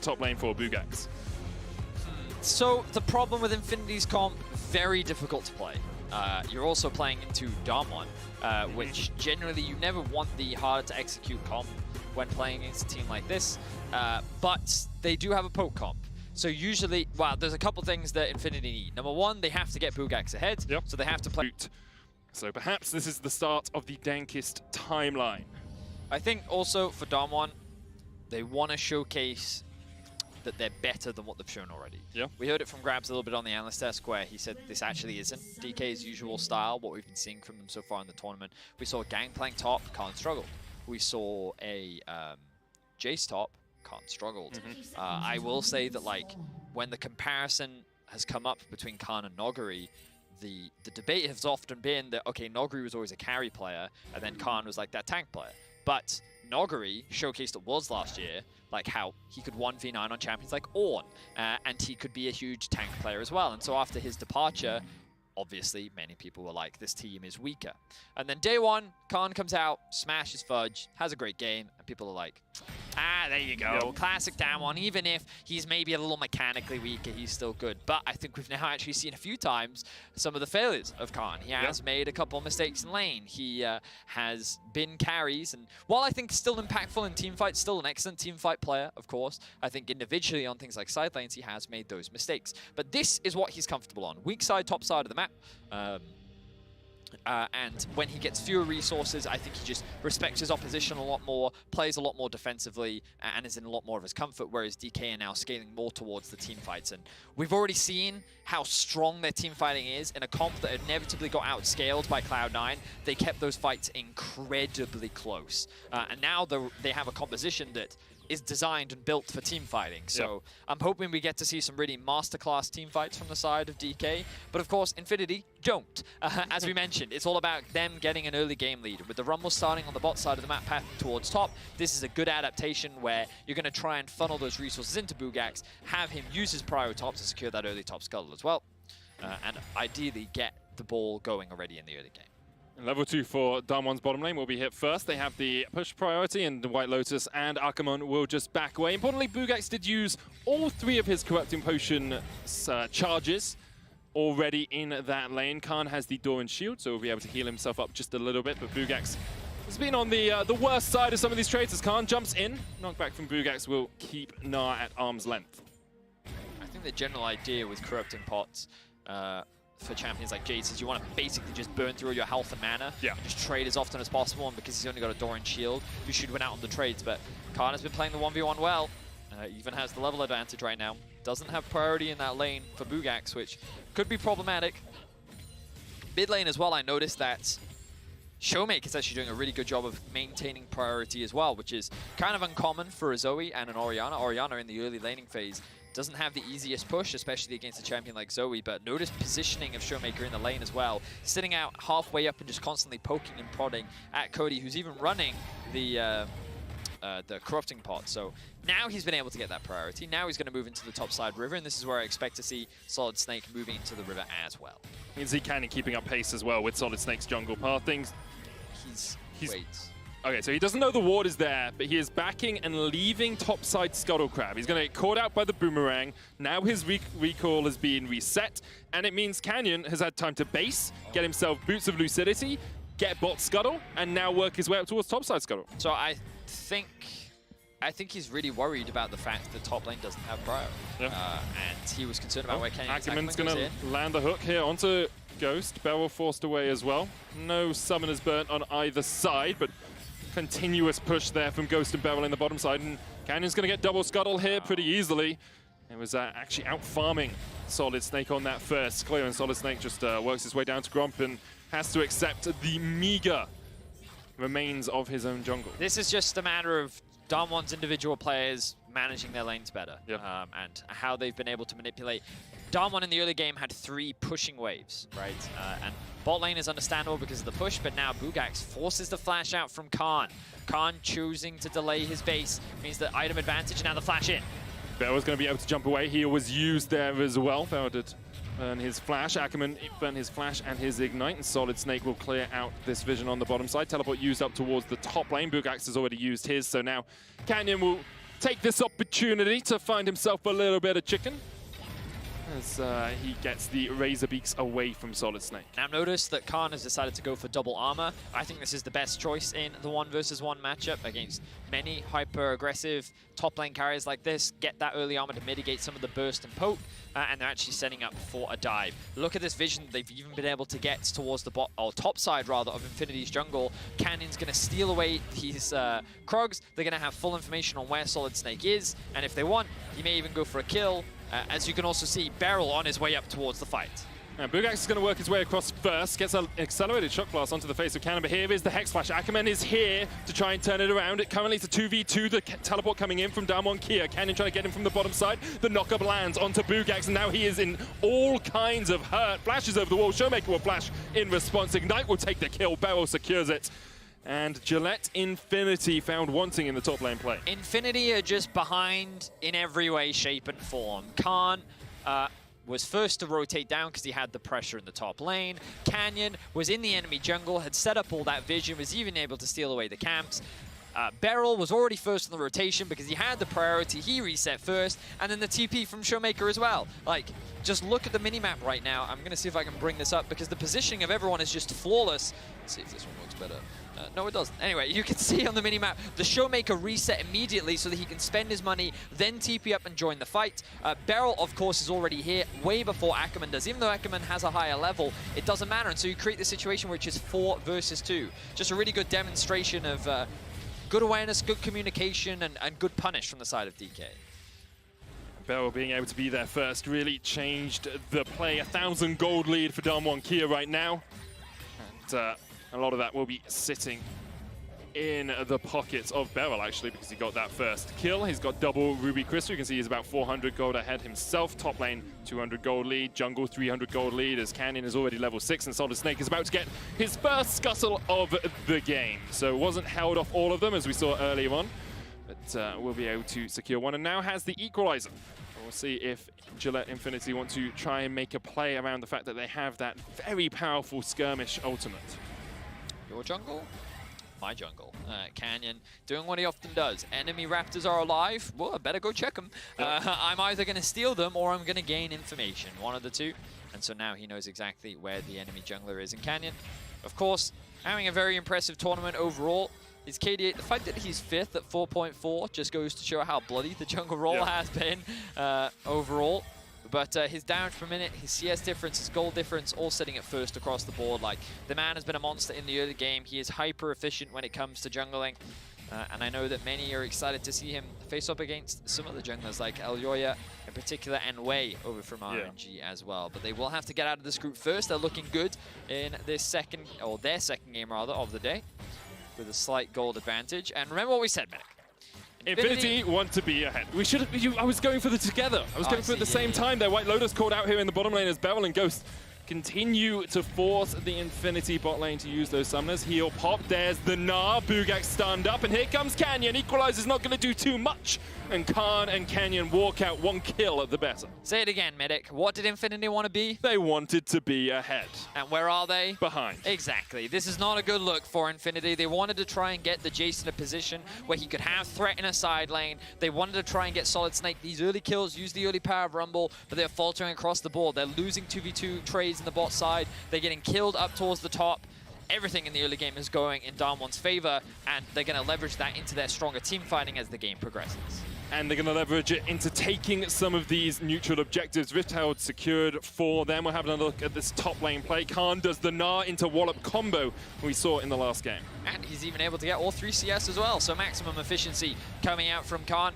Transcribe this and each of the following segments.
top lane for Bugax. So the problem with Infinity's comp, very difficult to play. You're also playing into DAMWON, which generally you never want the harder to execute comp when playing against a team like this, but they do have a poke comp. So usually, well, there's a couple things that Infinity need. Number one, they have to get Bugax ahead, so they have to play. So perhaps this is the start of the dankest timeline. I think also for DAMWON, they want to showcase that they're better than what they've shown already. Yeah. We heard it from Grabs a little bit on the analyst desk where he said this actually isn't DK's usual style, what we've been seeing from them so far in the tournament. We saw Gangplank top, Khan struggled. We saw a Jace top, Khan struggled. I will say that like when the comparison has come up between Khan and Noguri, the debate has often been that, okay, Noguri was always a carry player, and then Khan was like that tank player. But Noguri showcased at Worlds last year, like how he could 1v9 on champions like Ornn, and he could be a huge tank player as well. And so after his departure, obviously many people were like, this team is weaker. And then day one, Khan comes out, smashes Fudge, has a great game, and people are like, ah, there you go, classic DAMWON. Even if he's maybe a little mechanically weaker, he's still good. But I think we've now actually seen a few times some of the failures of Khan. He has made a couple of mistakes in lane. He has been carries, and while I think still impactful in teamfights, still an excellent teamfight player, of course, I think individually on things like side lanes, he has made those mistakes. But this is what he's comfortable on. Weak side, top side of the map. And when he gets fewer resources, I think he just respects his opposition a lot more, plays a lot more defensively, and is in a lot more of his comfort, whereas DK are now scaling more towards the team fights. And we've already seen how strong their team fighting is. In a comp that inevitably got outscaled by Cloud9, they kept those fights incredibly close. And now they have a composition that is designed and built for team fighting. So I'm hoping we get to see some really masterclass team fights from the side of DK. But of course, Infinity don't. As we mentioned, it's all about them getting an early game lead. With the Rumble starting on the bot side of the map path towards top, this is a good adaptation where you're going to try and funnel those resources into Bugax, have him use his prio top to secure that early top scuttle as well, and ideally get the ball going already in the early game. Level 2 for DAMWON's bottom lane will be hit first. They have the push priority, and the White Lotus and Akamon will just back away. Importantly, Bugax did use all 3 of his Corrupting Potion charges already in that lane. Khan has the Doran Shield, so he'll be able to heal himself up just a little bit, but Bugax has been on the worst side of some of these trades as Khan jumps in. Knockback from Bugax will keep Gnar at arm's length. I think the general idea with Corrupting Pots for champions like Jace is you want to basically just burn through your health and mana, and just trade as often as possible, and because he's only got a Doran Shield, you should win out on the trades. But Khan has been playing the 1v1 well, even has the level advantage right now. Doesn't have priority in that lane for Bugax, which could be problematic. Mid lane as well, I noticed that Showmaker is actually doing a really good job of maintaining priority as well, which is kind of uncommon for a Zoe and an Orianna. Orianna in the early laning phase doesn't have the easiest push, especially against a champion like Zoe, but notice positioning of Showmaker in the lane as well. Sitting out halfway up and just constantly poking and prodding at Cody, who's even running the Corrupting Pot. So now he's been able to get that priority. Now he's going to move into the top side river, and this is where I expect to see Solid Snake moving into the river as well. Is he kind of keeping up pace as well with Solid Snake's jungle path? He's waits. Okay, so he doesn't know the ward is there, but he is backing and leaving topside Scuttle Crab. He's going to get caught out by the boomerang. Now his recall has been reset, and it means Canyon has had time to base, get himself Boots of Lucidity, get bot Scuttle, and now work his way up towards topside Scuttle. So I think he's really worried about the fact that top lane doesn't have prio. And he was concerned about where Canyon's Ackerman's going to land the hook here onto Ghost. Beryl forced away as well. No summoners burnt on either side, but continuous push there from Ghost and Beryl in the bottom side, and Canyon's going to get double Scuttle here pretty easily. It was actually out-farming Solid Snake on that first clear, and Solid Snake just works his way down to Gromp and has to accept the meager remains of his own jungle. This is just a matter of DAMWON's individual players managing their lanes better, and how they've been able to manipulate. DAMWON in the early game had 3 pushing waves, right? And bot lane is understandable because of the push, but now Bugax forces the flash out from Khan. Khan choosing to delay his base means that item advantage, and now the flash in. Beryl going to be able to jump away. He was used there as well. Beryl did burn his flash. Ackerman burn his flash and his ignite, and Solid Snake will clear out this vision on the bottom side. Teleport used up towards the top lane. Bugax has already used his, so now Canyon will take this opportunity to find himself a little bit of chicken as he gets the Razor Beaks away from Solid Snake. Now notice that Khan has decided to go for double armor. I think this is the best choice in the 1 versus 1 matchup against many hyper-aggressive top lane carriers like this. Get that early armor to mitigate some of the burst and poke, and they're actually setting up for a dive. Look at this vision they've even been able to get towards the top side rather of Infinity's jungle. Canyon's going to steal away these Krogs. They're going to have full information on where Solid Snake is, and if they want, he may even go for a kill. As you can also see, Beryl on his way up towards the fight. And Bugax is going to work his way across first, gets an accelerated shot blast onto the face of Cannon, but here is the Hex Flash. Ackerman is here to try and turn it around. Currently it's a 2v2, the teleport coming in from DAMWON Kia. Cannon trying to get him from the bottom side. The knock-up lands onto Bugax, and now he is in all kinds of hurt. Flashes over the wall, Showmaker will flash in response. Ignite will take the kill, Beryl secures it. And Gillette Infinity found wanting in the top lane play. Infinity are just behind in every way, shape, and form. Khan was first to rotate down because he had the pressure in the top lane. Canyon was in the enemy jungle, had set up all that vision, was even able to steal away the camps. Beryl was already first in the rotation because he had the priority. He reset first, and then the TP from Showmaker as well. Like, just look at the minimap right now. I'm going to see if I can bring this up because the positioning of everyone is just flawless. Let's see if this one looks better. No, it doesn't. Anyway, you can see on the minimap, the Showmaker reset immediately so that he can spend his money, then TP up and join the fight. Beryl, of course, is already here way before Ackerman does. Even though Ackerman has a higher level, it doesn't matter. And so you create the situation which is 4 versus 2. Just a really good demonstration of good awareness, good communication, and good punish from the side of DK. Beryl being able to be there first really changed the play. 1,000 gold lead for DAMWON Kia right now. And a lot of that will be sitting in the pockets of Beryl, actually, because he got that first kill. He's got double Ruby Crystal. You can see he's about 400 gold ahead himself. Top lane, 200 gold lead. Jungle, 300 gold lead, as Canyon is already level 6, and Solid Snake is about to get his first scuttle of the game. So wasn't held off all of them, as we saw earlier on, but will be able to secure one, and now has the equalizer. We'll see if Gillette Infinity want to try and make a play around the fact that they have that very powerful skirmish ultimate. Your jungle? My jungle. Canyon doing what he often does. Enemy Raptors are alive. Well, I better go check them. I'm either going to steal them or I'm going to gain information. One of the two. And so now he knows exactly where the enemy jungler is in Canyon. Of course, having a very impressive tournament overall. His KD8, the fact that he's 5th at 4.4 just goes to show how bloody the jungle role has been overall. But his damage per minute, his CS difference, his gold difference, all sitting at first across the board. Like, the man has been a monster in the early game. He is hyper efficient when it comes to jungling. And I know that many are excited to see him face up against some of the junglers like Elyoya in particular, and Wei over from RNG as well. But they will have to get out of this group first. They're looking good in this second, or their second game rather, of the day, with a slight gold advantage. And remember what we said, Medic. Infinity want to be ahead. We should. I was going for the together. I was going for it at the same time. Their White Lotus called out here in the bottom lane as Beryl and Ghost continue to force the Infinity bot lane to use those summoners. Heal pop. There's the Gnar. Bugax stunned up, and here comes Canyon. Equalizer's not going to do too much. And Khan and Canyon walk out 1 kill at the better. Say it again, Medic. What did Infinity want to be? They wanted to be ahead. And where are they? Behind. Exactly. This is not a good look for Infinity. They wanted to try and get the Jace in a position where he could have threat in a side lane. They wanted to try and get Solid Snake these early kills, use the early power of Rumble, but they're faltering across the board. They're losing 2v2 trades in the bot side. They're getting killed up towards the top. Everything in the early game is going in DAMWON's favor, and they're going to leverage that into their stronger team fighting as the game progresses. And they're going to leverage it into taking some of these neutral objectives. Rift Herald secured for them. We'll have another look at this top lane play. Khan does the Gnar into Wallop combo we saw in the last game. And he's even able to get all 3 CS as well, so maximum efficiency coming out from Khan.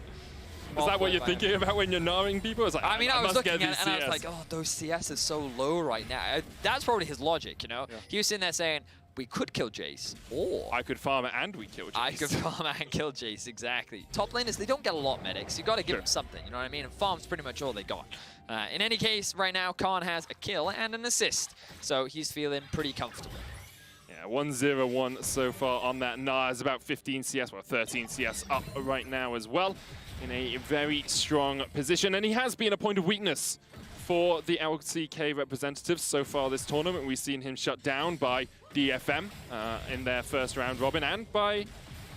Is that what you're thinking about when you're Gnaring people? It's like, I mean, I was looking at it and CS. I was like, oh, those CS is so low right now. That's probably his logic, you know? Yeah. He was sitting there saying, we could kill Jace, or I could farm it and we kill Jace. I could farm it and kill Jace, exactly. Top laners, they don't get a lot medics. You got to give them something, you know what I mean? And farm's pretty much all they got. In any case, right now, Khan has a kill and an assist, so he's feeling pretty comfortable. Yeah, 1-0-1 so far on that. Gnar is about 15 CS, well, 13 CS up right now as well, in a very strong position. And he has been a point of weakness for the LCK representatives so far this tournament. We've seen him shut down by DFM in their first round robin and by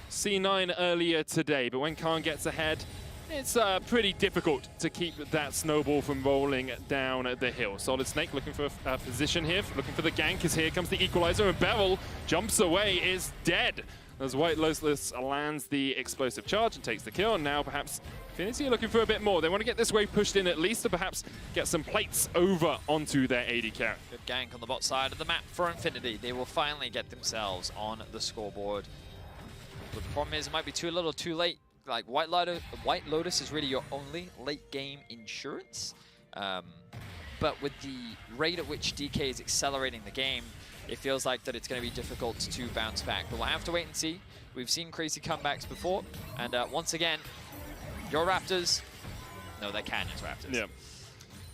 C9 earlier today. But when Khan gets ahead, it's pretty difficult to keep that snowball from rolling down the hill. Solid Snake looking for a position here, looking for the gank, as here comes the equalizer, and Beryl jumps away, is dead. As White Lotus lands the explosive charge and takes the kill, and now perhaps Infinity are looking for a bit more. They want to get this wave pushed in at least to perhaps get some plates over onto their AD carry. Good gank on the bot side of the map for Infinity. They will finally get themselves on the scoreboard. But the problem is it might be too little too late. Like White Lotus is really your only late game insurance. But with the rate at which DK is accelerating the game, it feels like that it's going to be difficult to bounce back. But we'll have to wait and see. We've seen crazy comebacks before. And once again, your Raptors, no, they're Canyon's Raptors. Yeah.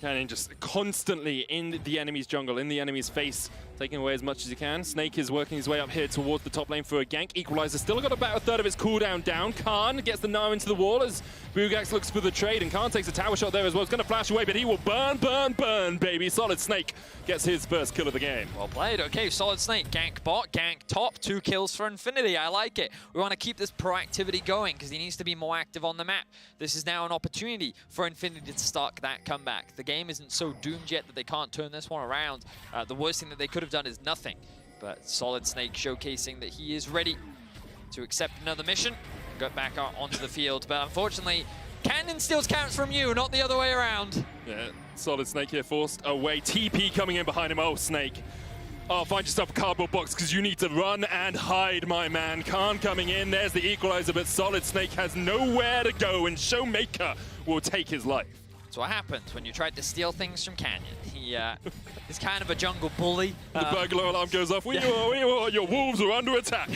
Canyon just constantly in the enemy's jungle, in the enemy's face, taking away as much as he can. Snake is working his way up here towards the top lane for a gank. Equalizer still got about a third of its cooldown down. Khan gets the Gnar into the wall as Bugax looks for the trade, and Khan takes a tower shot there as well. It's going to flash away, but he will burn, burn, burn, baby. Solid Snake gets his first kill of the game. Well played. Okay, Solid Snake, gank bot, gank top, 2 kills for Infinity. I like it. We want to keep this proactivity going because he needs to be more active on the map. This is now an opportunity for Infinity to start that comeback. The game isn't so doomed yet that they can't turn this one around. The worst thing that they could have done is nothing. But Solid Snake showcasing that he is ready to accept another mission and get back out onto the field. But unfortunately, Canyon steals camps from you, not the other way around. Yeah, Solid Snake here forced away. TP coming in behind him. Oh, Snake. Oh, find yourself a cardboard box because you need to run and hide, my man. Khan coming in. There's the equalizer, but Solid Snake has nowhere to go, and Showmaker will take his life. That's what happens when you try to steal things from Canyon. He is kind of a jungle bully. The burglar alarm goes off. Your wolves are under attack.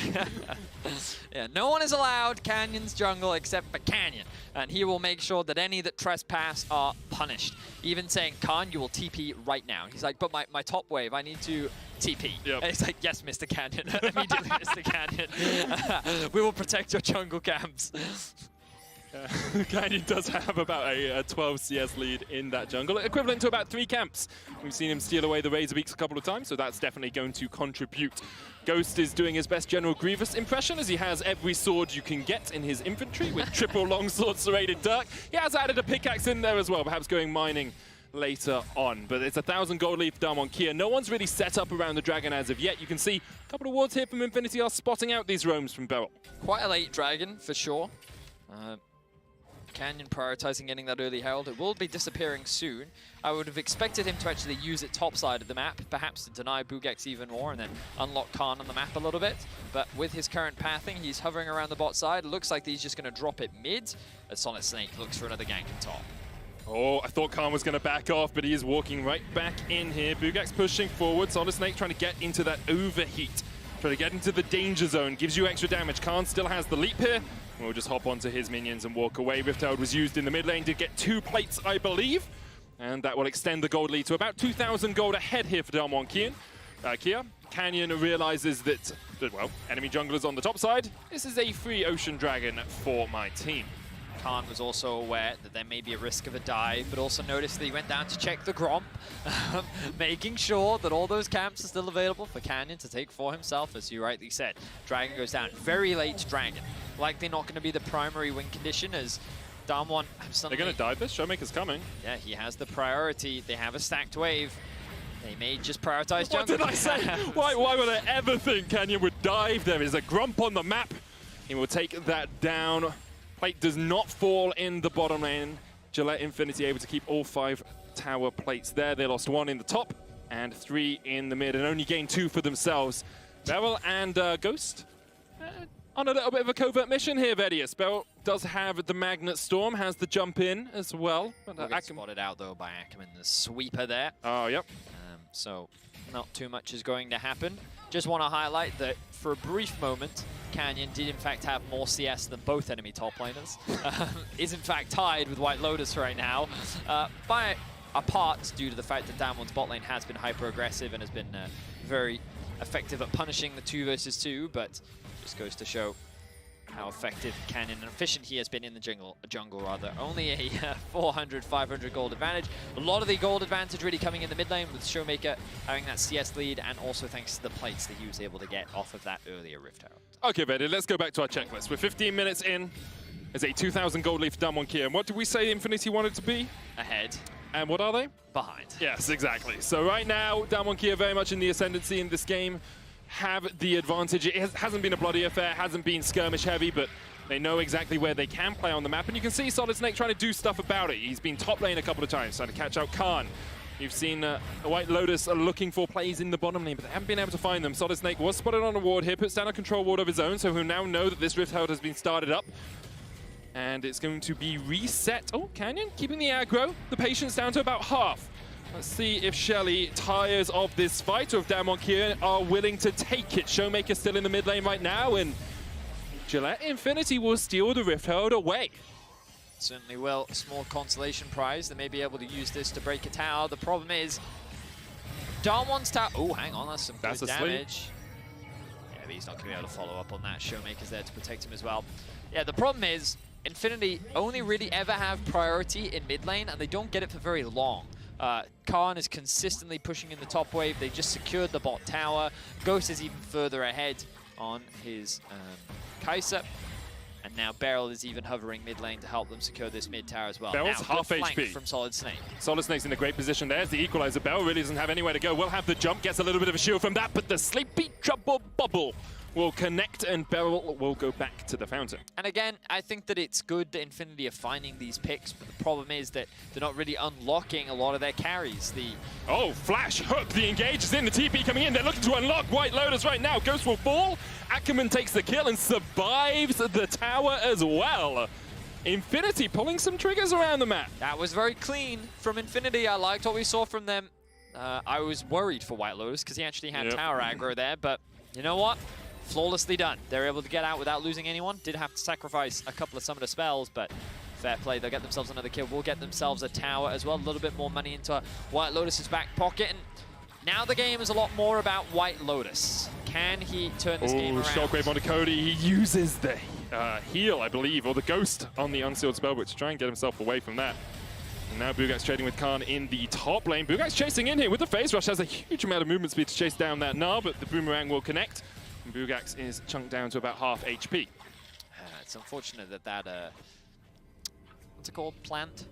Yeah, no one is allowed Canyon's jungle except for Canyon. And he will make sure that any that trespass are punished. Even saying, Khan, you will TP right now. He's like, but my top wave, I need to TP. Yep. And it's like, yes, Mr. Canyon. Immediately, Mr. Canyon. We will protect your jungle camps. Canyon does have about a 12 CS lead in that jungle, equivalent to about 3 camps. We've seen him steal away the Razor Beaks a couple of times, so that's definitely going to contribute. Ghost is doing his best General Grievous impression, as he has every sword you can get in his inventory with triple longsword serrated dirk. He has added a pickaxe in there as well, perhaps going mining later on. But it's 1,000 gold lead for DAMWON Kia. No one's really set up around the dragon as of yet. You can see a couple of wards here from Infinity are spotting out these roams from Beryl. Quite a late dragon, for sure. Canyon prioritizing getting that early herald. It will be disappearing soon. I would have expected him to actually use it top side of the map, perhaps to deny Bugax even more and then unlock Khan on the map a little bit. But with his current pathing, he's hovering around the bot side. Looks like he's just going to drop it mid as Solid Snake looks for another gank at top. Oh, I thought Khan was going to back off, but he is walking right back in here. Bugax pushing forward. Solid Snake trying to get into that overheat. Trying to get into the danger zone. Gives you extra damage. Khan still has the leap here. We'll just hop onto his minions and walk away. Rift Herald was used in the mid lane to get 2 plates, I believe. And that will extend the gold lead to about 2,000 gold ahead here for DAMWON Kia. Canyon realizes that, well, enemy junglers on the top side. This is a free Ocean Dragon for my team. Khan was also aware that there may be a risk of a dive, but also noticed that he went down to check the Gromp, making sure that all those camps are still available for Canyon to take for himself, as you rightly said. Dragon goes down. Very late Dragon. Likely not going to be the primary win condition, as DAMWON have suddenly... They're going to dive this? Showmaker's coming. Yeah, he has the priority. They have a stacked wave. They may just prioritize jungle. What did I say? Why would I ever think Canyon would dive? There is a Grump on the map. He will take that down. Plate does not fall in the bottom lane. Gillette Infinity able to keep all 5 tower plates there. They lost 1 in the top and 3 in the mid and only gained 2 for themselves. Beryl and Ghost on a little bit of a covert mission here, Vedius. Beryl does have the Magnet Storm, has the jump in as well. But spotted out though by Ackerman, the sweeper there. Oh, yep. So not too much is going to happen. Just want to highlight that for a brief moment, Canyon did in fact have more CS than both enemy top laners. Is in fact tied with White Lotus right now, by a part due to the fact that DAMWON's bot lane has been hyper aggressive and has been very effective at punishing the 2 versus 2, but just goes to show how effective Canyon and efficient he has been in the jungle. Only a 400, 500 gold advantage. A lot of the gold advantage really coming in the mid lane with Showmaker having that CS lead, and also thanks to the plates that he was able to get off of that earlier Rift Herald. Okay, Vedi, let's go back to our checklist. We're 15 minutes in. There's a 2,000 gold lead for DAMWON Kia. And what did we say Infinity wanted to be? Ahead. And what are they? Behind. Yes, exactly. So right now, DAMWON Kia very much in the ascendancy in this game, have the advantage. It hasn't been a bloody affair, hasn't been skirmish heavy, but they know exactly where they can play on the map. And you can see Solid Snake trying to do stuff about it. He's been top lane a couple of times, trying to catch out Khan. You've seen White Lotus looking for plays in the bottom lane, but they haven't been able to find them. Solid Snake was spotted on a ward here, puts down a control ward of his own, so he'll now know that this Rift Herald has been started up. And it's going to be reset. Oh, Canyon keeping the aggro. The patience down to about half. Let's see if Shelly tires of this fight, or if DAMWON Kia are willing to take it. Showmaker still in the mid lane right now, and Gillette Infinity will steal the Rift Herald away. Certainly will. A small consolation prize. They may be able to use this to break a tower. The problem is, DAMWON's tower. Oh, hang on, that's some good damage. Yeah, but he's not going to be able to follow up on that. Showmaker's there to protect him as well. Yeah, the problem is, Infinity only really ever have priority in mid lane, and they don't get it for very long. Khan is consistently pushing in the top wave. They just secured the bot tower. Ghost is even further ahead on his Kai'Sa. And now Beryl is even hovering mid lane to help them secure this mid tower as well. Beryl's now, half HP from Solid Snake. Solid Snake's in a great position. There's the equalizer. Beryl really doesn't have anywhere to go. Will have the jump, gets a little bit of a shield from that, but the Sleepy Trouble Bubble will connect, and Beryl will go back to the fountain. And again, I think that it's good that Infinity are finding these picks, but the problem is that they're not really unlocking a lot of their carries. Oh, flash, hook, the engage is in, the TP coming in. They're looking to unlock White Lotus right now. Ghost will fall. Ackerman takes the kill and survives the tower as well. Infinity pulling some triggers around the map. That was very clean from Infinity. I liked what we saw from them. I was worried for White Lotus because he actually had tower aggro there, but you know what? Flawlessly done. They're able to get out without losing anyone. Did have to sacrifice a couple of summoner spells, but fair play. They'll get themselves another kill. Will get themselves a tower as well. A little bit more money into White Lotus's back pocket. And now the game is a lot more about White Lotus. Can he turn this game around? Shockwave onto Cody. He uses the heal, I believe, or the ghost on the unsealed spellbook to try and get himself away from that. And now Bugak's trading with Khan in the top lane. Bugak's chasing in here with the phase rush. Has a huge amount of movement speed to chase down that Gnar, but the boomerang will connect. And Bugax is chunked down to about half HP. It's unfortunate that what's it called? Plant?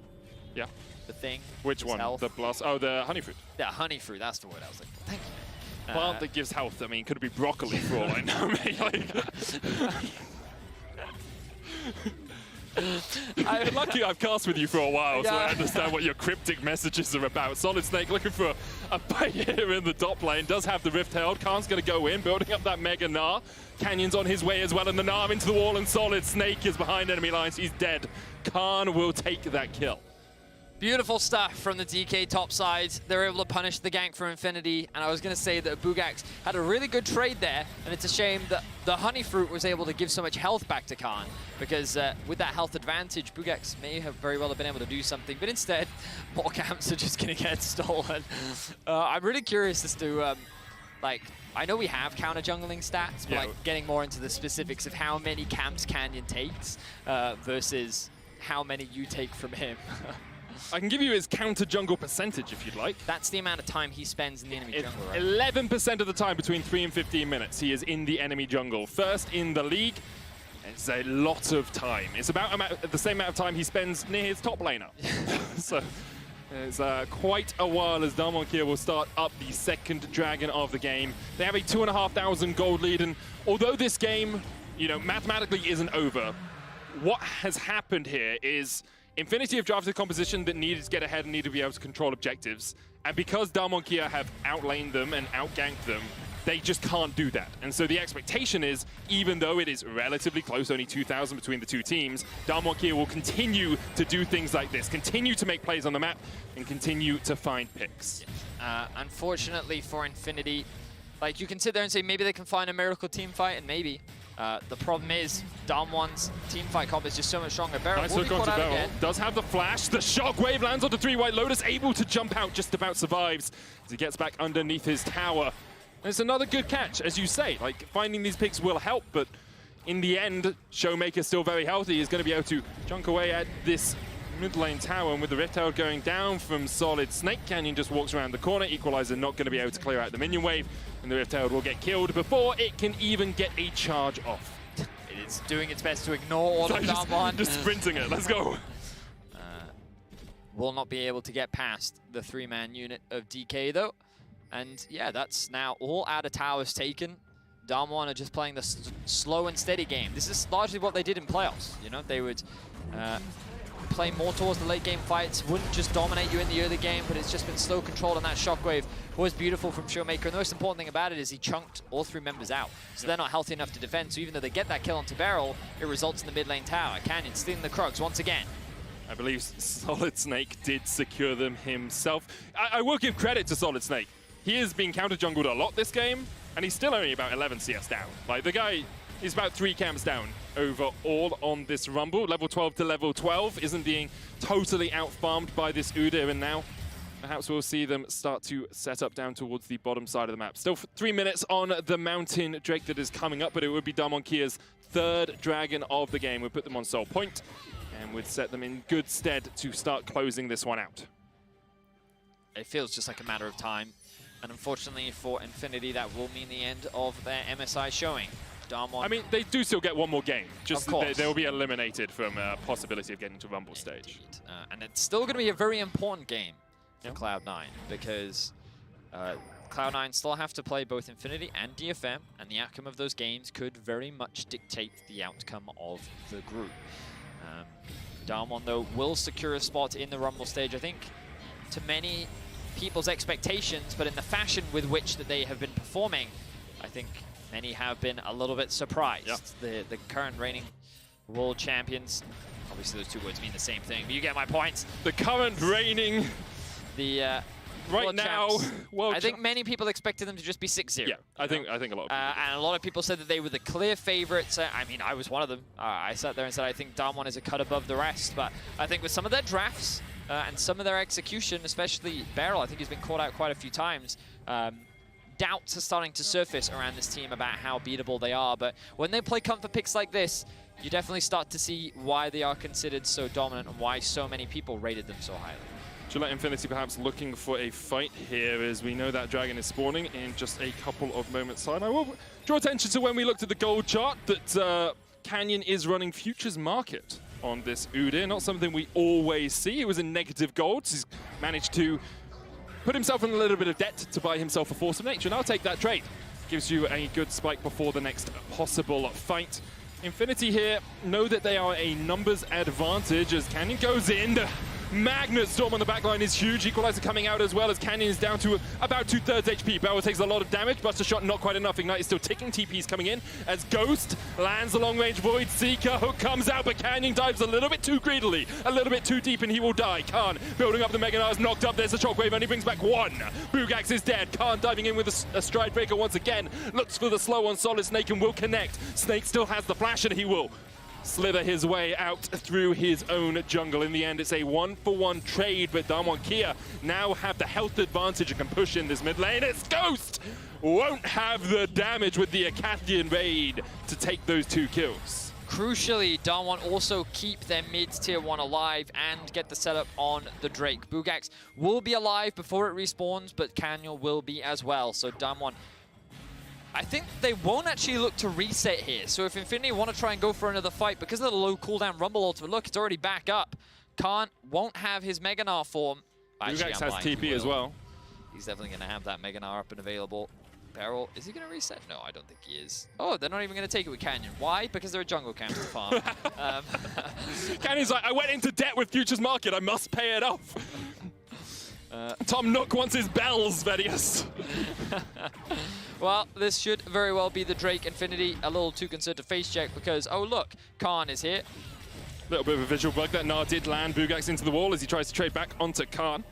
Yeah. The thing? Which one? Health. The blast? Oh, the honey fruit. Yeah, honey fruit. That's the word I was looking for. Thank you. Plant that gives health. I mean, could it be broccoli for all I know? I'm lucky I've cast with you for a while, so I understand what your cryptic messages are about. Solid Snake looking for a bait here in the top lane. Does have the Rift Herald. Khan's going to go in, building up that Mega Gnar. Canyon's on his way as well, and the Gnar into the wall, and Solid Snake is behind enemy lines. He's dead. Khan will take that kill. Beautiful stuff from the DK top side. They're able to punish the gank for Infinity, and I was going to say that Bugax had a really good trade there, and it's a shame that the honey fruit was able to give so much health back to Khan, because with that health advantage, Bugax may have very well have been able to do something, but instead, more camps are just going to get stolen. I'm really curious as to, like, I know we have counter jungling stats, but like getting more into the specifics of how many camps Canyon takes versus how many you take from him. I can give you his counter jungle percentage if you'd like. That's the amount of time he spends in the enemy jungle, right? 11% of the time between 3 and 15 minutes he is in the enemy jungle. First in the league. It's a lot of time. It's about the same amount of time he spends near his top laner. So it's quite a while as DAMWON Kia will start up the second dragon of the game. They have a 2,500 gold lead, and although this game, you know, mathematically isn't over, what has happened here is Infinity have drafted a composition that needed to get ahead and needed to be able to control objectives. And because DAMWON Kia have outlaned them and outganked them, they just can't do that. And so the expectation is, even though it is relatively close, only 2,000 between the two teams, DAMWON Kia will continue to do things like this, continue to make plays on the map, and continue to find picks. Unfortunately for Infinity, like, you can sit there and say maybe they can find a miracle team fight, and maybe. The problem is, DAMWON's team fight comp is just so much stronger. Beryl nice will hook be caught onto out Beryl. again. Does have the flash. The shockwave lands onto 3 White Lotus, able to jump out, just about survives as he gets back underneath his tower. And it's another good catch, as you say. Like, finding these picks will help, but in the end, Showmaker still very healthy. Is going to be able to junk away at this mid lane tower, and with the Rift Herald going down from Solid Snake, Canyon just walks around the corner. Equalizer not going to be able to clear out the minion wave, and the Rift Herald will get killed before it can even get a charge off. It it's doing its best to ignore all of DAMWON. Just sprinting it, let's go. Will not be able to get past the 3-man unit of DK though. And yeah, that's now all out of towers taken. DAMWON are just playing the slow and steady game. This is largely what they did in playoffs. You know, they would play more towards the late game fights, wouldn't just dominate you in the early game, but it's just been slow controlled, and that shockwave was beautiful from Showmaker. And the most important thing about it is he chunked all 3 members out. So they're not healthy enough to defend, so even though they get that kill onto Beryl, it results in the mid lane tower. Canyon stealing the Krugs once again. I believe Solid Snake did secure them himself. I will give credit to Solid Snake. He has been counter-jungled a lot this game, and he's still only about 11 CS down. Like, the guy is about 3 camps down overall on this Rumble. Level 12 to level 12 isn't being totally out-farmed by this Udyr, and now perhaps we'll see them start to set up down towards the bottom side of the map. Still 3 minutes on the Mountain Drake that is coming up, but it would be DAMWON Kia's 3rd Dragon of the game. We'll put them on Soul Point, and would set them in good stead to start closing this one out. It feels just like a matter of time. And unfortunately for Infinity, that will mean the end of their MSI showing. DAMWON. I mean, they do still get one more game. Just of course. They will be eliminated from a possibility of getting to Rumble stage. And it's still going to be a very important game for Cloud9, because Cloud9 still have to play both Infinity and DFM, and the outcome of those games could very much dictate the outcome of the group. DAMWON, though, will secure a spot in the Rumble stage, I think, to many people's expectations, but in the fashion with which that they have been performing, I think many have been a little bit surprised. The current reigning world champions, obviously those 2 words mean the same thing, but you get my point. The current reigning, right now, world I think many people expected them to just be 6-0. Yeah, I think a lot of people. And a lot of people said that they were the clear favorites. I mean, I was one of them. I sat there and said I think DAMWON is a cut above the rest, but I think with some of their drafts, and some of their execution, especially Beryl, I think he's been caught out quite a few times. Doubts are starting to surface around this team about how beatable they are. But when they play comfort picks like this, you definitely start to see why they are considered so dominant and why so many people rated them so highly. Gillette Infinity perhaps looking for a fight here, as we know that Dragon is spawning in just a couple of moments' time. I will draw attention to when we looked at the gold chart that Canyon is running Futures Market on this Udyr, not something we always see. It was in negative gold. He's managed to put himself in a little bit of debt to buy himself a Force of Nature, and I'll take that trade. Gives you a good spike before the next possible fight. Infinity here know that they are a numbers advantage as Canyon goes in. The Magnet Storm on the backline is huge. Equalizer coming out as well as Canyon is down to about 2/3 HP. Beryl takes a lot of damage. Buster Shot not quite enough. Ignite is still ticking. TP's coming in as Ghost lands a long-range Void Seeker. Hook comes out, but Canyon dives a little bit too greedily, a little bit too deep, and he will die. Khan building up the Mega Nars, knocked up. There's a Shockwave, and he brings back 1. Bugax is dead. Khan diving in with a Stride Breaker once again. Looks for the slow on Solid Snake and will connect. Snake still has the flash, and he will slither his way out through his own jungle. In the end, it's a 1-for-1 trade, but DAMWON Kia now have the health advantage and can push in this mid lane. It's Ghost! Won't have the damage with the Acathian raid to take those 2 kills. Crucially, DAMWON also keep their mid-tier 1 alive and get the setup on the Drake. Bugax will be alive before it respawns, but Canyon will be as well. So DAMWON, I think they won't actually look to reset here. So if Infinity want to try and go for another fight, because of the low cooldown Rumble ultimate, look, it's already back up. Khan won't have his Mega Gnar form. Bugax has TP as well. He's definitely going to have that Mega Gnar up and available. Beryl, is he going to reset? No, I don't think he is. Oh, they're not even going to take it with Canyon. Why? Because they're a jungle camp to farm. Canyon's like, I went into debt with Futures Market. I must pay it off. Tom Nook wants his bells, Vedius. Well, this should very well be the Drake Infinity. A little too concerned to face check because, oh look, Khan is here. A little bit of a visual bug. That Gnar did land Bugax into the wall as he tries to trade back onto Khan.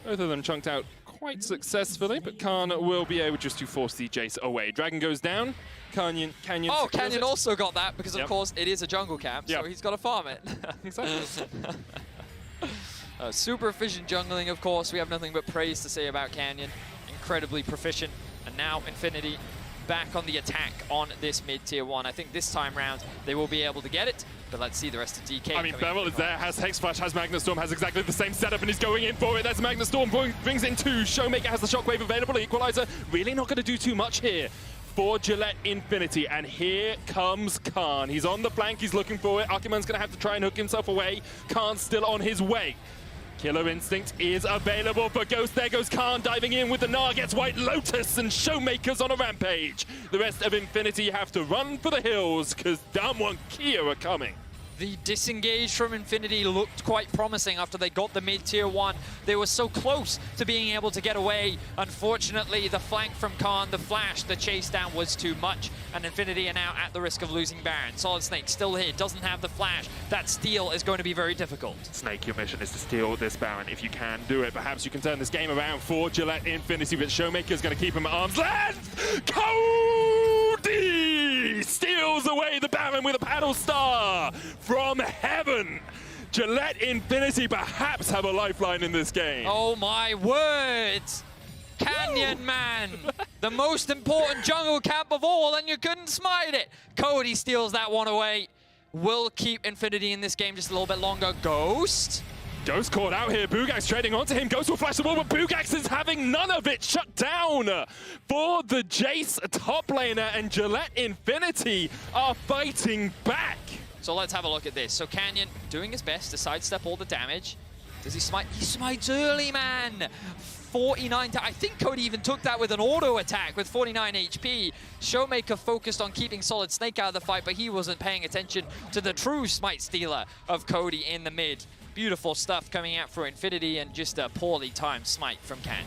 Both of them chunked out quite successfully, but Khan will be able just to force the Jace away. Dragon goes down. Canyon. Oh, Canyon also got that because, of course, it is a jungle camp, so he's got to farm it. Exactly. Super efficient jungling, of course. We have nothing but praise to say about Canyon. Incredibly proficient. And now Infinity back on the attack on this mid-tier 1. I think this time round they will be able to get it, but let's see the rest of DK. I mean, Beryl is there, has Hex Flash, has Magnet Storm, has exactly the same setup, and he's going in for it. That's Magnet Storm, brings in 2. Showmaker has the Shockwave available. Equalizer really not going to do too much here for Gillette Infinity, and here comes Khan. He's on the flank, he's looking for it. Akiman's gonna have to try and hook himself away. Khan's still on his way. Killer Instinct is available for Ghost. There goes Khan diving in with the Gnar, gets White Lotus and Showmakers on a rampage. The rest of Infinity have to run for the hills because DAMWON Kia are coming. The disengage from Infinity looked quite promising after they got the mid-tier 1. They were so close to being able to get away. Unfortunately, the flank from Khan, the flash, the chase down was too much, and Infinity are now at the risk of losing Baron. Solid Snake still here, doesn't have the flash. That steal is going to be very difficult. Snake, your mission is to steal this Baron. If you can do it, perhaps you can turn this game around for Gillette Infinity, but Showmaker's going to keep him at arm's length. Cody steals away the Baron with a paddle star from heaven. Gillette Infinity perhaps have a lifeline in this game. Oh my word! Canyon Man, the most important jungle camp of all, and you couldn't smite it. Cody steals that one away. Will keep Infinity in this game just a little bit longer. Ghost? Ghost caught out here. Bugax trading onto him. Ghost will flash the wall, but Bugax is having none of it. Shut down for the Jace top laner, and Gillette Infinity are fighting back. So let's have a look at this. So Canyon doing his best to sidestep all the damage. Does he smite? He smites early, man. 49. I think Cody even took that with an auto attack with 49 HP. Showmaker focused on keeping Solid Snake out of the fight, but he wasn't paying attention to the true smite stealer of Cody in the mid. Beautiful stuff coming out for Infinity, and just a poorly timed smite from Canyon.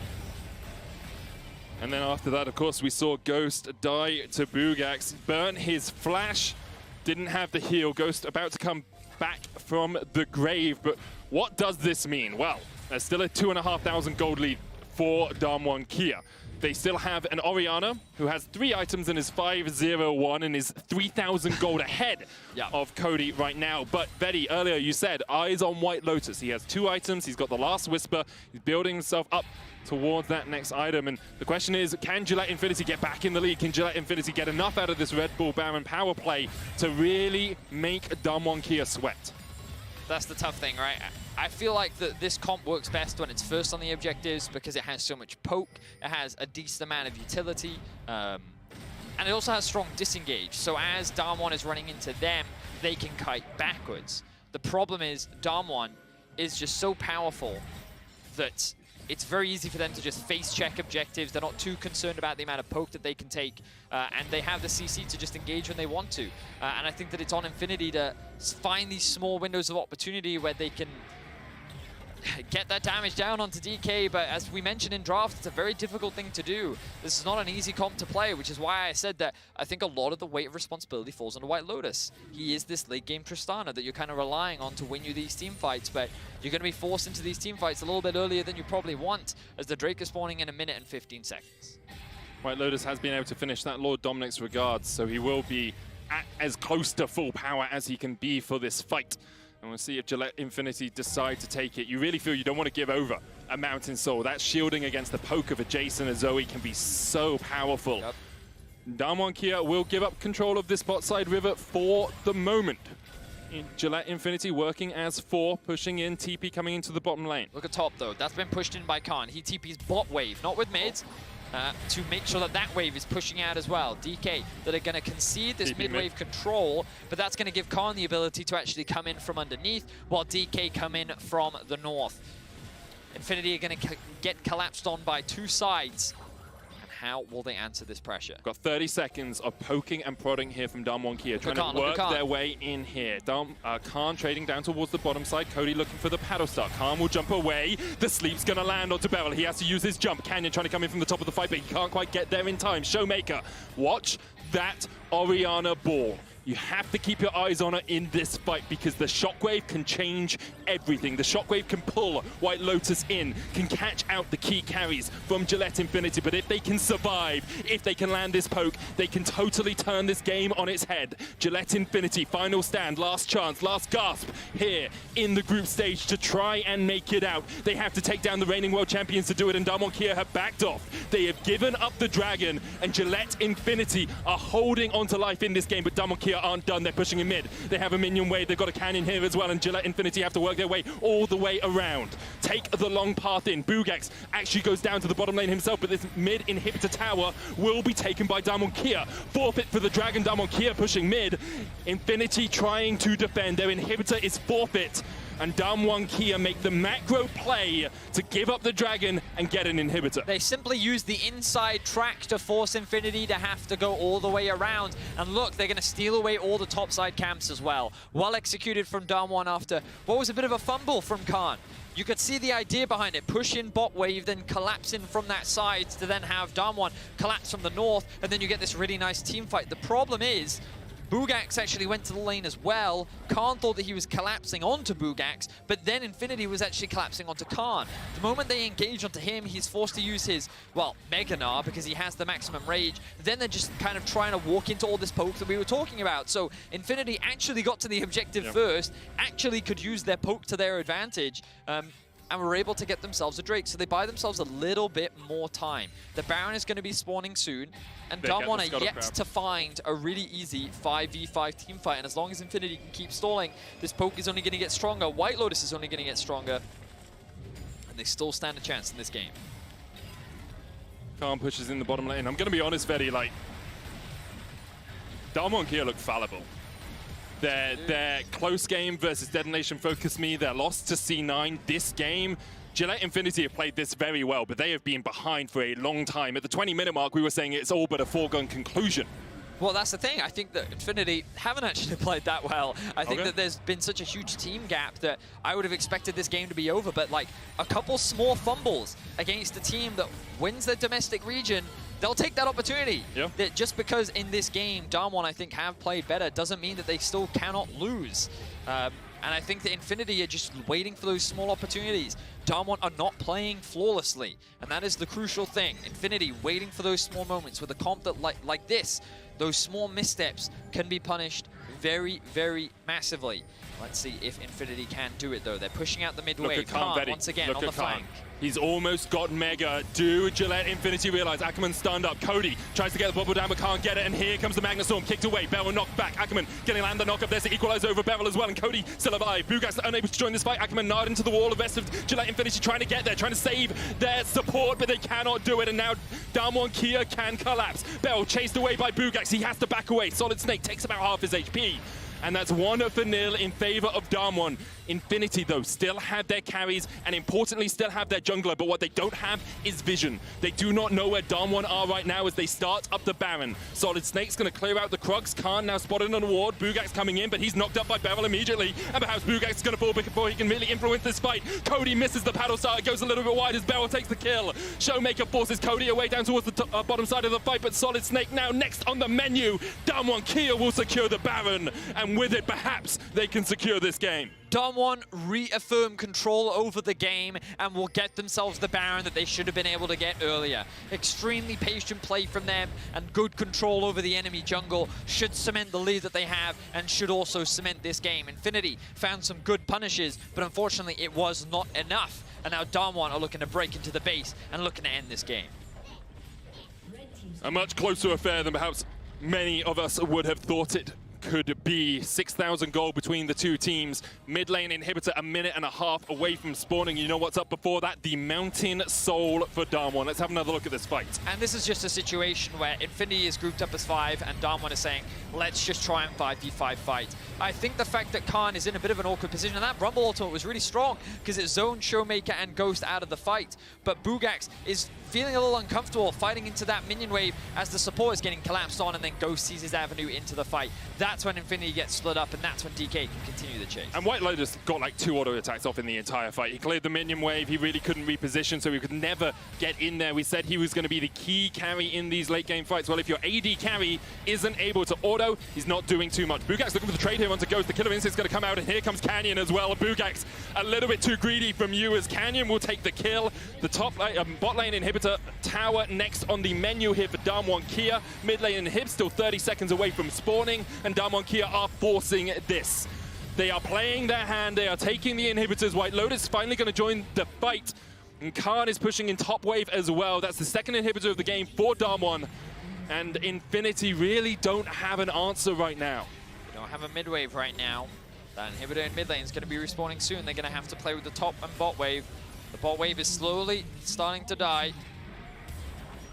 And then after that, of course, we saw Ghost die to Bugax, burn his flash, didn't have the heal. Ghost about to come back from the grave, but what does this mean? Well, there's still a 2,500 gold lead for DAMWON Kia. They still have an Orianna who has 3 items in his 501 and is 3,000 gold ahead of Cody right now. But Betty, earlier you said eyes on White Lotus. He has 2 items. He's got the Last Whisper. He's building himself up towards that next item. And the question is, can Gillette Infinity get back in the lead? Can Gillette Infinity get enough out of this Red Bull Baron power play to really make DAMWON Kia sweat? That's the tough thing, right? I feel like that this comp works best when it's first on the objectives because it has so much poke, it has a decent amount of utility, and it also has strong disengage. So as DAMWON is running into them, they can kite backwards. The problem is DAMWON is just so powerful that it's very easy for them to just face check objectives. They're not too concerned about the amount of poke that they can take, and they have the CC to just engage when they want to. And I think that it's on Infinity to find these small windows of opportunity where they can get that damage down onto DK, but as we mentioned in draft, it's a very difficult thing to do. This is not an easy comp to play, which is why I said that I think a lot of the weight of responsibility falls on White Lotus. He is this late game Tristana that you're kind of relying on to win you these team fights, but you're going to be forced into these team fights a little bit earlier than you probably want, as the Drake is spawning in 1 minute and 15 seconds. White Lotus has been able to finish that Lord Dominic's regards, so he will be at as close to full power as he can be for this fight. And we'll see if Gillette Infinity decide to take it. You really feel you don't want to give over a Mountain Soul. That shielding against the poke of a Jason and Zoe can be so powerful. Yep. DAMWON Kia will give up control of this bot side river for the moment. Gillette Infinity working as 4, pushing in, TP coming into the bottom lane. Look at top though, that's been pushed in by Khan. He TP's bot wave, not with mids. To make sure that that wave is pushing out as well. DK that are going to concede this mid-wave control, but that's going to give Khan the ability to actually come in from underneath, while DK come in from the north. Infinity are going to get collapsed on by 2 sides. And how will they answer this pressure? Got 30 seconds of poking and prodding here from DAMWON Kia, trying to work their way in here. Khan trading down towards the bottom side. Cody looking for the paddle start. Khan will jump away. The sleep's going to land onto Beryl. He has to use his jump. Canyon trying to come in from the top of the fight, but he can't quite get there in time. Showmaker, watch that Orianna ball. You have to keep your eyes on her in this fight because the shockwave can change everything. The shockwave can pull White Lotus in, can catch out the key carries from Gillette Infinity. But if they can survive, if they can land this poke, they can totally turn this game on its head. Gillette Infinity, final stand, last chance, last gasp here in the group stage to try and make it out. They have to take down the reigning world champions to do it, and DAMWON Kia have backed off. They have given up the dragon, and Gillette Infinity are holding on to life in this game, but DAMWON Kia aren't done. They're pushing in mid. They have a minion wave. They've got a cannon here as well, and Gillette Infinity have to work their way all the way around. Take the long path in. Bugax actually goes down to the bottom lane himself, but this mid inhibitor tower will be taken by DAMWON Kia. Forfeit for the Dragon. DAMWON Kia pushing mid. Infinity trying to defend. Their inhibitor is forfeit. And DAMWON Kia make the macro play to give up the Dragon and get an inhibitor. They simply use the inside track to force Infinity to have to go all the way around. And look, they're going to steal away all the topside camps as well. Well executed from DAMWON after what was a bit of a fumble from Khan. You could see the idea behind it. Push in bot wave, then collapse in from that side to then have DAMWON collapse from the north, and then you get this really nice team fight. The problem is, Bugax actually went to the lane as well. Khan thought that he was collapsing onto Bugax, but then Infinity was actually collapsing onto Khan. The moment they engage onto him, he's forced to use his, well, Mega Gnar because he has the maximum rage. Then they're just kind of trying to walk into all this poke that we were talking about. So Infinity actually got to the objective first, actually could use their poke to their advantage, and were able to get themselves a Drake. So they buy themselves a little bit more time. The Baron is going to be spawning soon, and DAMWON are yet to find a really easy 5v5 team fight. And as long as Infinity can keep stalling, this poke is only going to get stronger. White Lotus is only going to get stronger. And they still stand a chance in this game. Khan pushes in the bottom lane. I'm going to be honest, Fetty, like, DAMWON Kia look fallible. Their close game versus Detonation focused me. Their loss to C9 this game. Gillette Infinity have played this very well, but they have been behind for a long time. At the 20-minute mark, we were saying it's all but a foregone conclusion. Well, that's the thing. I think that Infinity haven't actually played that well. I think that there's been such a huge team gap that I would have expected this game to be over. But like a couple small fumbles against a team that wins their domestic region, they'll take that opportunity. That just because in this game, DAMWON, I think, have played better doesn't mean that they still cannot lose. And I think that Infinity are just waiting for those small opportunities. DAMWON are not playing flawlessly, and that is the crucial thing. Infinity waiting for those small moments with a comp that like this. Those small missteps can be punished very, very massively. Let's see if Infinity can do it, though. They're pushing out the mid wave. Khan, once again, on the flank. He's almost got Mega. Do Gillette Infinity realize Ackerman stunned up? Cody tries to get the bubble down but can't get it, and here comes the Magna Storm, kicked away. Beryl knocked back. Ackerman getting land the knock up. There's the equalizer over Beryl as well, and Cody still alive. Bugax unable to join this fight. Ackerman nard into the wall. The rest of Gillette Infinity trying to get there, trying to save their support, but they cannot do it, and now DAMWON Kia can collapse. Beryl chased away by Bugax. He has to back away. Solid Snake takes about half his HP. And that's 1-0 in favor of DAMWON. Infinity, though, still have their carries and importantly still have their jungler, but what they don't have is vision. They do not know where DAMWON are right now as they start up the Baron. Solid Snake's going to clear out the Crux. Khan now spotted on a ward. Bugax coming in, but he's knocked up by Beryl immediately. And perhaps Bugax is going to fall before he can really influence this fight. Cody misses the paddle start. It goes a little bit wide as Beryl takes the kill. Showmaker forces Cody away down towards the bottom side of the fight, but Solid Snake now next on the menu. DAMWON Kia will secure the Baron, and with it, perhaps they can secure this game. DAMWON reaffirm control over the game and will get themselves the Baron that they should have been able to get earlier. Extremely patient play from them and good control over the enemy jungle should cement the lead that they have and should also cement this game. Infinity found some good punishes, but unfortunately it was not enough. And now DAMWON are looking to break into the base and looking to end this game. A much closer affair than perhaps many of us would have thought it could be. 6,000 gold between the two teams. Mid lane inhibitor a minute and a half away from spawning. You know what's up before that? The Mountain Soul for DAMWON. Let's have another look at this fight. And this is just a situation where Infinity is grouped up as 5 and DAMWON is saying, let's just try and 5v5 fight. I think the fact that Khan is in a bit of an awkward position, and that Rumble ultimate was really strong because it zoned Showmaker and Ghost out of the fight. But Bugax is feeling a little uncomfortable fighting into that minion wave as the support is getting collapsed on, and then Ghost sees his avenue into the fight. That's when Infinity gets split up, and that's when DK can continue the chase. And White Lotus got like 2 auto attacks off in the entire fight. He cleared the minion wave. He really couldn't reposition, so he could never get in there. We said he was going to be the key carry in these late game fights. Well, if your AD carry isn't able to auto, he's not doing too much. Bugax looking for the trade here onto Ghost. The killer instinct's going to come out, and here comes Canyon as well. Bugax a little bit too greedy from you as Canyon will take the kill. The top bot lane inhibitor tower next on the menu here for DAMWON Kia. Mid lane inhib still 30 seconds away from spawning, and DAMWON Kia are forcing this. They are playing their hand. They are taking the inhibitors. White Lotus finally going to join the fight, and Khan is pushing in top wave as well. That's the second inhibitor of the game for DAMWON, and Infinity really don't have an answer right now. Don't have a mid wave right now. That inhibitor in mid lane is going to be respawning soon. They're going to have to play with the top and bot wave. The bot wave is slowly starting to die.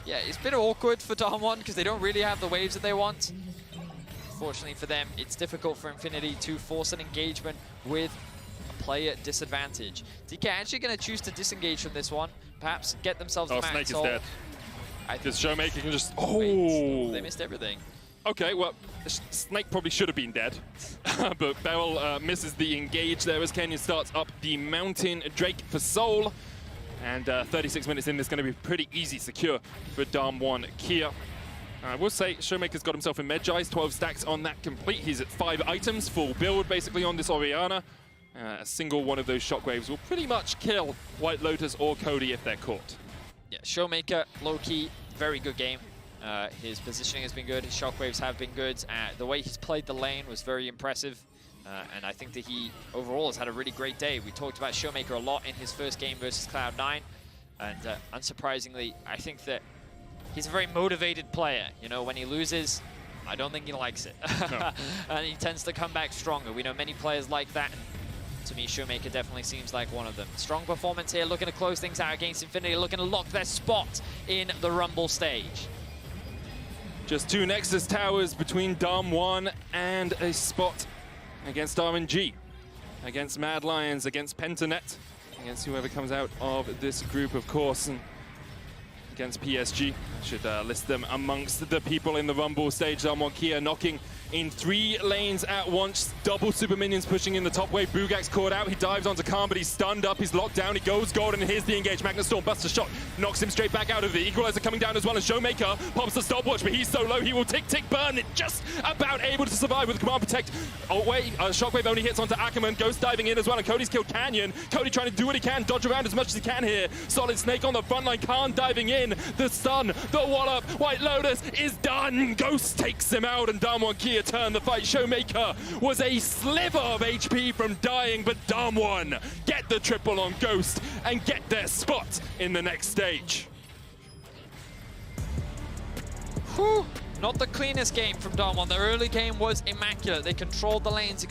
Yeah, it's been awkward for DAMWON because they don't really have the waves that they want. Fortunately for them, it's difficult for Infinity to force an engagement with a player disadvantage. DK actually going to choose to disengage from this one. Perhaps get themselves Oh, the max Snake is dead. Because Showmaker can just... they missed everything. Okay, well, Snake probably should have been dead. But Beryl misses the engage there as Kenyon starts up the Mountain Drake for Soul. And 36 minutes in, this is going to be pretty easy secure for DAMWON Kia. I will say, Showmaker's got himself in Medjai's, 12 stacks on that complete. He's at 5 items, full build basically on this Orianna. A single one of those shockwaves will pretty much kill White Lotus or Cody if they're caught. Yeah, Showmaker, low-key, very good game. His positioning has been good, his shockwaves have been good. The way he's played the lane was very impressive. And I think that he, overall, has had a really great day. We talked about Showmaker a lot in his first game versus Cloud9. And unsurprisingly, I think that he's a very motivated player. You know, when he loses, I don't think he likes it. No. And he tends to come back stronger. We know many players like that. And to me, Showmaker definitely seems like one of them. Strong performance here, looking to close things out against Infinity, looking to lock their spot in the Rumble stage. Just 2 Nexus towers between DAMWON and a spot against RNG, against Mad Lions, against Pentanet, against whoever comes out of this group, of course, and against PSG. I should list them amongst the people in the Rumble stage. DAMWON Kia knocking in 3 lanes at once. Double super minions pushing in the top wave. Bugak's caught out. He dives onto Khan, but he's stunned up. He's locked down. He goes golden, and here's the engage. Magnet Storm busts a shot, knocks him straight back out of it. Equalizer coming down as well, and Showmaker pops the stopwatch, but he's so low he will tick burn. Just about able to survive with Command Protect. Oh wait, Shockwave only hits onto Ackerman. Ghost diving in as well, and Cody's killed Canyon. Cody trying to do what he can, dodge around as much as he can here. Solid Snake on the front line. Khan diving in. The stun, the wallop. White Lotus is done. Ghost takes him out, and DAMWON Kia turn the fight. Showmaker was a sliver of HP from dying, but DAMWON get the triple on Ghost and get their spot in the next stage. Whew. Not the cleanest game from DAMWON. Their early game was immaculate. They controlled the lanes